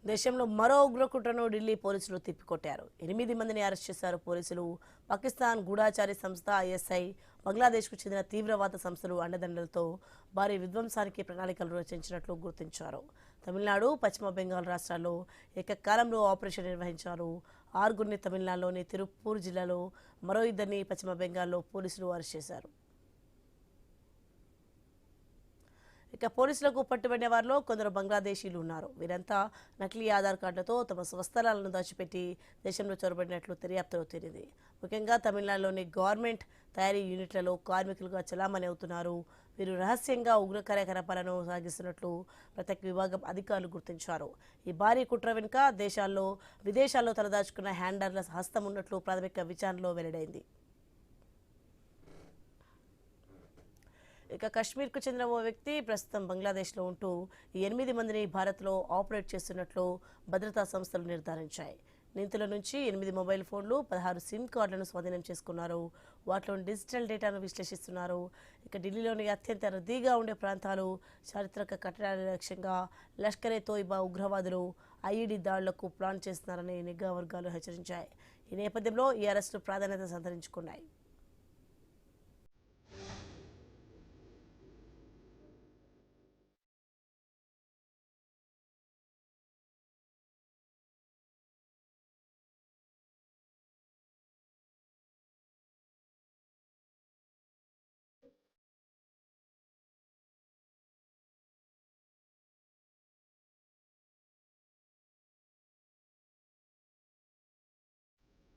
దేశంలో మరో ఉగ్రకుట్రను ఢిల్లీ పోలీసులు తిప్పికొట్టారు. 8 మందిని అరెస్ట్ చేశారు పోలీసులు. పాకిస్తాన్ గూఢాచారి సంస్థ ఐఎస్ఐ, బంగ్లాదేశ్కు చెందిన తీవ్రవాద సంస్థలు అండదండలతో భారీ విధ్వంసానికి ప్రణాళికలు రచించినట్లు గుర్తించారు. తమిళనాడు, పశ్చిమ బెంగాల్ రాష్ట్రాల్లో ఏకకాలంలో ఆపరేషన్ నిర్వహించారు. 6గురిని తమిళనాడులోని తిరుప్పూర్ జిల్లాలో, మరో 2ని పశ్చిమ బెంగాల్లో పోలీసులు అరెస్ట్ చేశారు. ఇక పోలీసులకు పట్టుబడిన వారిలో కొందరు బంగ్లాదేశీలు ఉన్నారు. వీరంతా నకిలీ ఆధార్ కార్డులతో తమ స్వస్థలాలను దాచిపెట్టి దేశంలో చొరబడినట్లు దర్యాప్తులో తేలింది. ముఖ్యంగా తమిళనాడులోని గవర్నమెంట్ తయారీ యూనిట్లలో కార్మికులుగా చలామణి అవుతున్నారు. వీరు రహస్యంగా ఉగ్ర కార్యకలాపాలను సాగిస్తున్నట్లు ప్రత్యేక విభాగం అధికారులు గుర్తించారు. ఈ భారీ కుట్ర వెనుక విదేశాల్లో తలదాచుకున్న హ్యాండర్ల హస్తం ఉన్నట్లు ప్రాథమిక విచారణలో వెల్లడైంది. ఇక కశ్మీర్కు చెందిన ఓ వ్యక్తి ప్రస్తుతం బంగ్లాదేశ్లో ఉంటూ ఈ 8 మందిని భారత్లో ఆపరేట్ చేస్తున్నట్లు భద్రతా సంస్థలు నిర్ధారించాయి. నిందితుల నుంచి 8 మొబైల్ ఫోన్లు, 16 సిమ్ కార్డులను స్వాధీనం చేసుకున్నారు. వాటిలోని డిజిటల్ డేటాను విశ్లేషిస్తున్నారు. ఇక ఢిల్లీలోని అత్యంత రద్దీగా ఉండే ప్రాంతాలు, చారిత్రక కట్టడాల లక్ష్యంగా లష్కరే తోయిబా ఉగ్రవాదులు ఐఈడీ దాడులకు ప్లాన్ చేస్తున్నారని నిఘా వర్గాలు హెచ్చరించాయి. ఈ నేపథ్యంలో ఈ అరెస్టులు ప్రాధాన్యత సంతరించుకున్నాయి.